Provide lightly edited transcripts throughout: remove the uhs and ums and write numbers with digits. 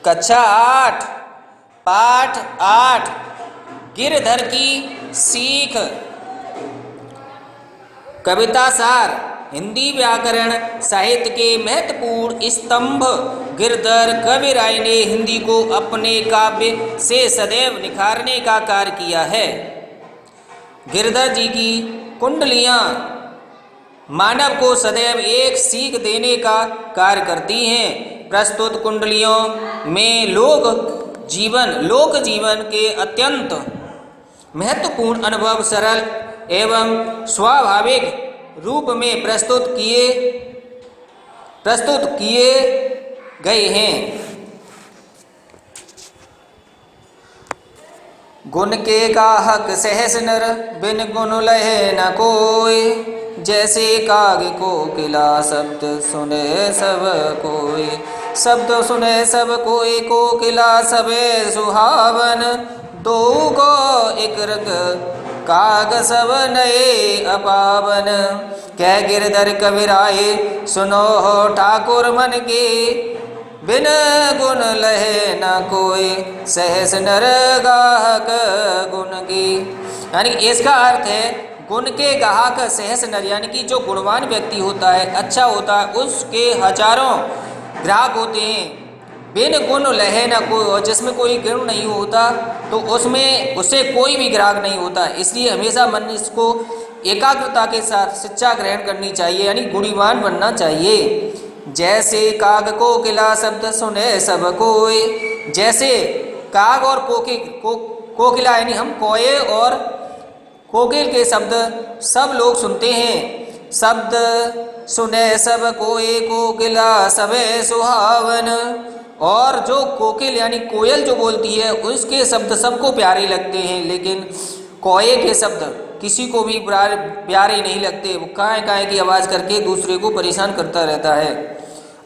कक्षा 8 पाठ 8 गिरधर की सीख। कविता सार। हिंदी व्याकरण साहित्य के महत्वपूर्ण स्तंभ गिरधर कविराय ने हिंदी को अपने काव्य से सदैव निखारने का कार्य किया है। गिरधर जी की कुंडलियाँ मानव को सदैव एक सीख देने का कार्य करती हैं। प्रस्तुत कुंडलियों में लोक जीवन के अत्यंत महत्वपूर्ण अनुभव सरल एवं स्वाभाविक रूप में प्रस्तुत किए गए हैं। गुण के काहक सहस नर बिन गुण लहे न कोय, जैसे काग कोकिला शब्द सुने सब कोय। शब्द सुने सब कोय कोकिला सबे सुहावन, दो को एक रंग काग सब नए अपावन। कह गिरधर कविराय सुनो हो ठाकुर मन के, बिन गुण लहे न कोई सहस नर गाहक गुण की। यानी इसका अर्थ है गुण के गाहक सहस नर, यानी कि जो गुणवान व्यक्ति होता है, अच्छा होता है, उसके हजारों ग्राहक होते हैं। बिन गुण लहे न कोई, और जिसमें कोई गुण नहीं होता तो उससे कोई भी ग्राहक नहीं होता। इसलिए हमेशा मन इसको एकाग्रता के साथ शिक्षा ग्रहण करनी चाहिए, यानी गुणवान बनना चाहिए। जैसे काग कोकिला शब्द सुने सब कोय, जैसे काग और कोकिला यानी हम कोये और कोकिल के शब्द सब लोग सुनते हैं। शब्द सुने सब कोय कोकिला सबे सुहावन, और जो कोकिल यानी कोयल जो बोलती है उसके शब्द सबको प्यारे लगते हैं, लेकिन कोये के शब्द किसी को भी प्यारे नहीं लगते। वो काए काए की आवाज़ करके दूसरे को परेशान करता रहता है।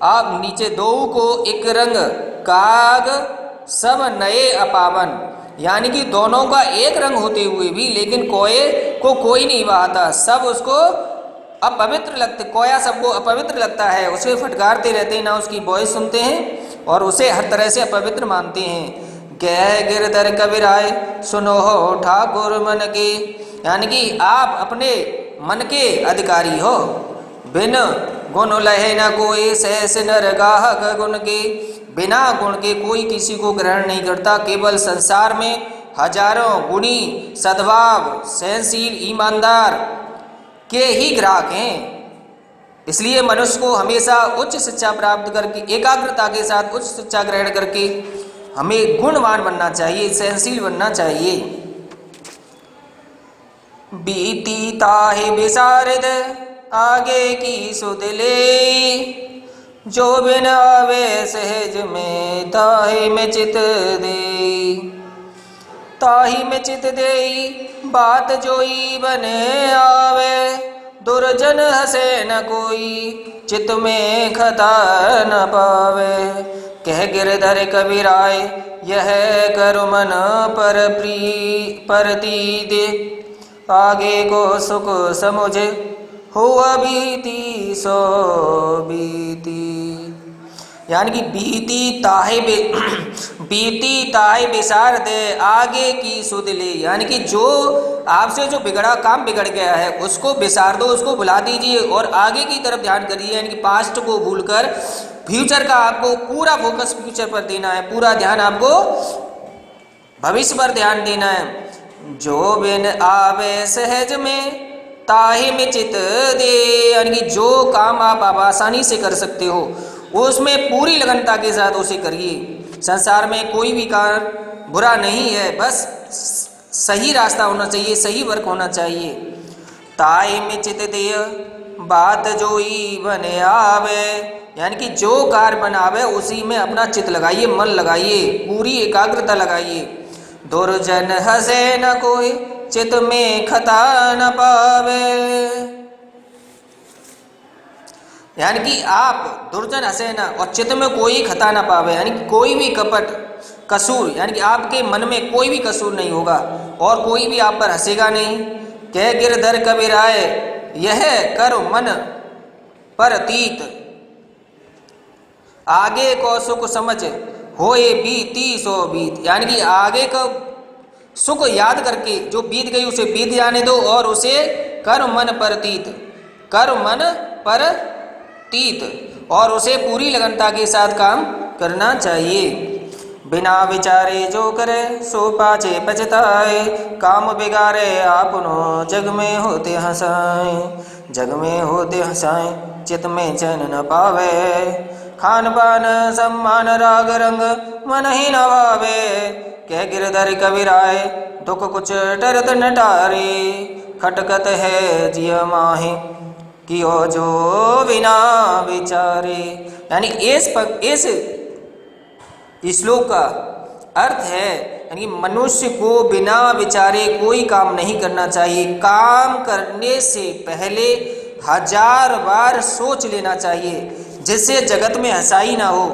अब नीचे दो को एक रंग काग सब नए अपावन, यानी कि दोनों का एक रंग होते हुए भी लेकिन कोये को कोई नहीं बहाता, सब उसको अपवित्र लगते। कोया सबको अपवित्र लगता है, उसे फटकारते रहते हैं, ना उसकी वॉइस सुनते हैं और उसे हर तरह से अपवित्र मानते हैं। कह गिरधर कविराय सुनो हो ठाकुर मन के, यानी कि आप अपने मन के अधिकारी हो। बिन गुण लहे न कोई सहस नर गाहक गुण के, बिना गुण के कोई किसी को ग्रहण नहीं करता। केवल संसार में हजारों गुणी सद्भाव सहनशील ईमानदार के ही ग्राहक हैं। इसलिए मनुष्य को हमेशा उच्च शिक्षा प्राप्त करके एकाग्रता के साथ उच्च शिक्षा ग्रहण करके हमें गुणवान बनना चाहिए, सहनशील बनना चाहिए। बीती ताहि विशारद आगे की सुध ले, जो बिन आवे सहज में ताहि में चित दे। ताहि में चित दे बात जोई बने आवे, दुर्जन हसे न कोई चित में खता न पावे। कह गिरधर कविराय यह करु मन पर दे, आगे को सुख समुझ हुआ बीती सो बीती। यानी कि बीती ताहे विसार दे आगे की सुध ले, यानी कि जो आपसे जो काम बिगड़ गया है उसको विसार दो, उसको भुला दीजिए और आगे की तरफ ध्यान करिए। यानी कि पास्ट को भूलकर फ्यूचर का आपको पूरा फोकस फ्यूचर पर देना है, पूरा ध्यान आपको भविष्य पर ध्यान देना है। जो बिन आवे सहज में ताहि में चित दे, यानी कि जो काम आप आसानी से कर सकते हो उसमें पूरी लगनता के साथ उसे करिए। संसार में कोई भी कार्य बुरा नहीं है, बस सही रास्ता होना चाहिए, सही वर्क होना चाहिए। ताहि में चित दे बात जोई बने आवे, यानी कि जो कार्य बनावे उसी में अपना चित लगाइए, मन लगाइए, पूरी एकाग्रता लगाइए। दुर्जन हसे न कोई चित में खता न पावे, यानी कि आप दुर्जन हसे न और चित में कोई खता न पावे, यानी कि कोई भी कपट कसूर, यानी कि आपके मन में कोई भी कसूर नहीं होगा और कोई भी आप पर हंसेगा नहीं। कह गिरधर कविराय यह कर मन पर तीत, आगे को सुख समझ होए बीती सो बीत, यानी कि आगे का सुख याद करके जो बीत गई उसे बीत जाने दो और उसे कर मन परतीत, कर मन परतीत, और उसे पूरी लगनता के साथ काम करना चाहिए। बिना विचारे जो करे सो पाछे पछताए, काम बिगाड़े आपनो जग में होते हंसाए, जग में होते हंसाए चित में चैन न पावे, खान पान सम्मान राग रंग मन ही न भावे, कह गिरधर कबीराए दुख कुछ डरत न टारे, खटकत है जिय माहे कियो जो बिना विचारे। यानी इस श्लोक का अर्थ है यानी मनुष्य को बिना विचारे कोई काम नहीं करना चाहिए। काम करने से पहले 1000 बार सोच लेना चाहिए, जिससे जगत में हंसाई ना हो।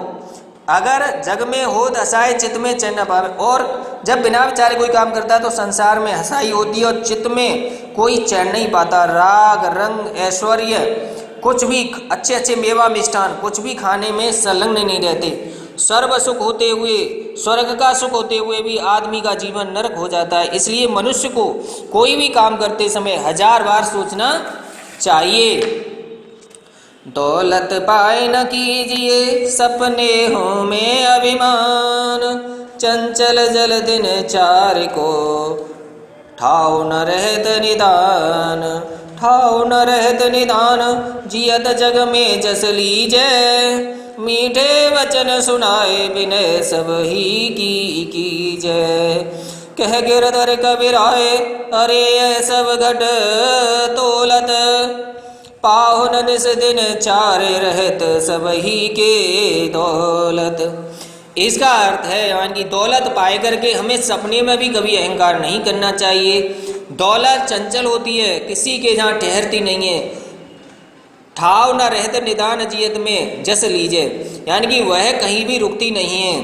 अगर जग में हो हंसाए चित्त में चैन न पावे, और जब बिना विचारे कोई काम करता है तो संसार में हंसाई होती है और चित्त में कोई चैन नहीं पाता। राग रंग ऐश्वर्य कुछ भी, अच्छे अच्छे मेवा मिष्ठान कुछ भी खाने में संलग्न नहीं रहते। सर्व सुख होते हुए, स्वर्ग का सुख होते हुए भी आदमी का जीवन नरक हो जाता है। इसलिए मनुष्य को कोई भी काम करते समय 1000 बार सोचना चाहिए। दौलत पाए न कीजिए सपने हो में अभिमान, चंचल जल दिन चार को ठाव न रहत निदान, ठाव न रहत निदान, जियत जग में जस लीजे, मीठे वचन सुनाए बिनय सब ही की कीजय। कह गिरधर कबीराए अरे सब घट तोलत, पाहुन निस दिन चारे रहत सब ही के दौलत। इसका अर्थ है यानी कि दौलत पाए करके हमें सपने में भी कभी अहंकार नहीं करना चाहिए। दौलत चंचल होती है, किसी के जहाँ ठहरती नहीं है। ठाव न रहत निदान जियत में जस लीजे, यानी कि वह कहीं भी रुकती नहीं है,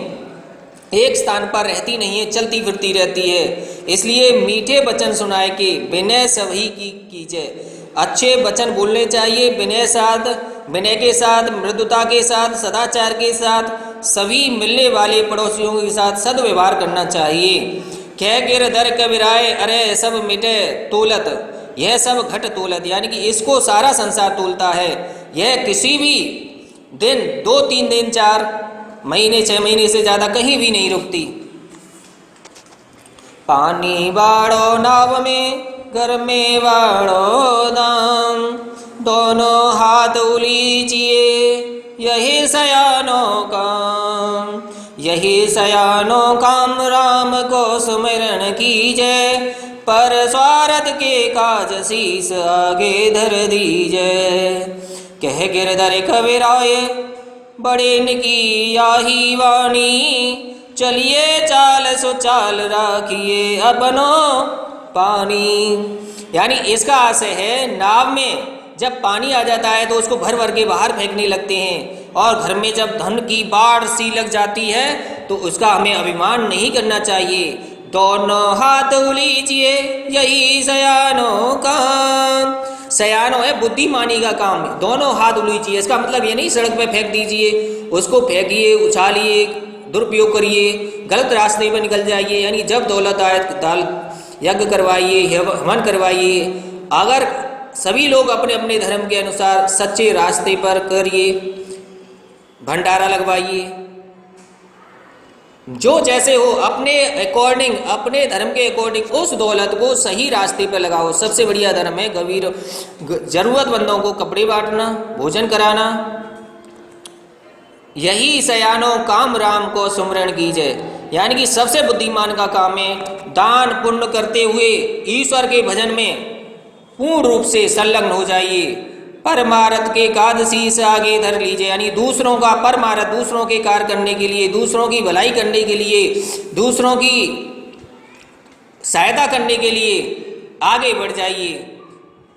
एक स्थान पर रहती नहीं है, चलती फिरती रहती है। इसलिए मीठे वचन सुनाए के विनय सभी की कीजिए। अच्छे वचन बोलने चाहिए, विनय के साथ, मृदुता के साथ, सदाचार के साथ, सभी मिलने वाले पड़ोसियों के साथ सद्व्यवहार करना चाहिए। कह गिरधर कबीराए अरे सब मिटे तोलत, यह सब घट तोलत, यानी कि इसको सारा संसार तोलता है। यह किसी भी दिन 2-3 दिन 4 महीने 6 महीने से ज़्यादा कहीं भी नहीं रुकती। पानी बाड़ो नाव में घर में बाड़ो दाम, दोनों हाथ उलीचिए यही सयानो काम, यही सयानो काम राम को सुमिरन कीजय, पर स्वार्थ के काज शीस आगे धर दीजय। कह गिरधर कबीराए बड़े निकी आही वाणी, चलिए चाल सो चाल राखिए अपनो पानी। यानी इसका आशय है नाव में जब पानी आ जाता है तो उसको भर भर के बाहर फेंकने लगते हैं, और घर में जब धन की बाढ़ सी लग जाती है तो उसका हमें अभिमान नहीं करना चाहिए। दोनों हाथ उलीचिए यही सयानो काम, सयानो है बुद्धिमानी का काम। दोनों हाथ उलीचिए, इसका मतलब ये नहीं सड़क पे फेंक दीजिए, उसको फेंकिए, उछालिए, दुरुपयोग करिए, गलत रास्ते पर निकल जाइए। यानी जब दौलत आए दाल यज्ञ करवाइए, हवन करवाइए। अगर सभी लोग अपने अपने धर्म के अनुसार सच्चे रास्ते पर करिए, भंडारा लगवाइए, जो जैसे हो अपने अकॉर्डिंग, अपने धर्म के अकॉर्डिंग उस दौलत को सही रास्ते पर लगाओ। सबसे बढ़िया धर्म है गरीब जरूरतमंदों को कपड़े बांटना, भोजन कराना। यही सयानो काम राम को सुमरण कीजिए, यानी कि सबसे बुद्धिमान का काम है दान पुण्य करते हुए ईश्वर के भजन में पूर्ण रूप से संलग्न हो जाइए। परमार्थ के काज शीस आगे धर लीजिए, यानी दूसरों का परमार्थ, दूसरों के कार्य करने के लिए, दूसरों की भलाई करने के लिए, दूसरों की सहायता करने के लिए आगे बढ़ जाइए।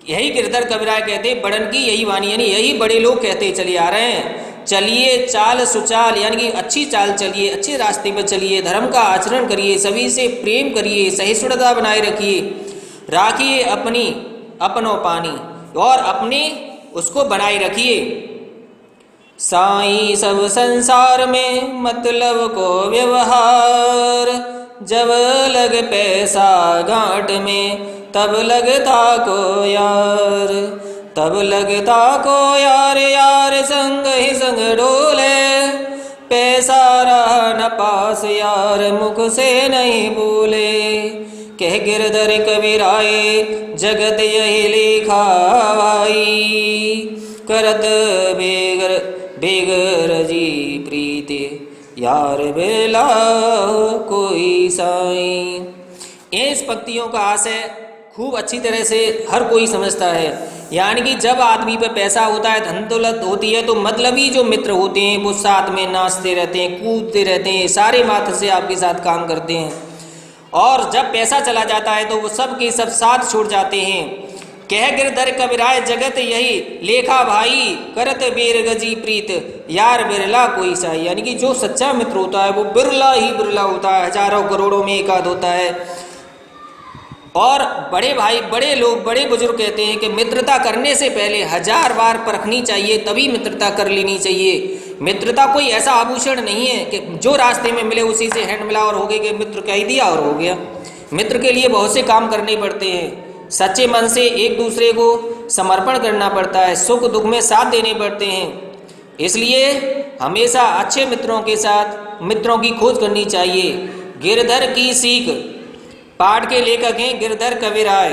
यही गिरधर कबीराए कहते बड़न की यही वाणी, यानी यही बड़े लोग कहते चले आ रहे हैं। चलिए चाल सुचाल, यानी कि अच्छी चाल चलिए, अच्छे रास्ते पर चलिए, धर्म का आचरण करिए, सभी से प्रेम करिए, सहिष्णुता बनाए रखिए, राखिए अपनो पानी, और अपने उसको बनाए रखिए। साईं सब संसार में मतलब को व्यवहार, जब लग पैसा गांठ में तब लगता को यार, तब लगता को यार, यार संग ही संग डोले, पैसा रहा न पास यार मुख से नहीं बोले। कह गिरधर कबीराए जगत यही लिखा भाई, करत बेगर बेगर जी प्रीति यार बेला कोई साईं। इस पंक्तियों का आशय खूब अच्छी तरह से हर कोई समझता है। यानी कि जब आदमी पे पैसा होता है, धन दौलत होती है, तो मतलबी जो मित्र होते हैं वो साथ में नाचते रहते हैं, कूदते रहते हैं, सारे माथे से आपके साथ काम करते हैं। और जब पैसा चला जाता है तो वो सब के सब साथ छोड़ जाते हैं। कह गिरधर कबीराय जगत यही लेखा भाई, करत बेरगजी प्रीत यार बिरला कोई साई। यानी कि जो सच्चा मित्र होता है वो बिरला ही बिरला होता है, हजारों करोड़ों में एक आध होता है। और बड़े भाई, बड़े लोग, बड़े बुजुर्ग कहते हैं कि मित्रता करने से पहले 1000 बार परखनी चाहिए, तभी मित्रता कर लेनी चाहिए। मित्रता कोई ऐसा आभूषण नहीं है कि जो रास्ते में मिले उसी से हैंड मिला और हो गए कि मित्र कह दिया और हो गया। मित्र के लिए बहुत से काम करने पड़ते हैं, सच्चे मन से एक दूसरे को समर्पण करना पड़ता है, सुख दुख में साथ देने पड़ते हैं। इसलिए हमेशा अच्छे मित्रों के साथ मित्रों की खोज करनी चाहिए। गिरधर की सीख पाठ के लेखक हैं गिरधर कबीराय।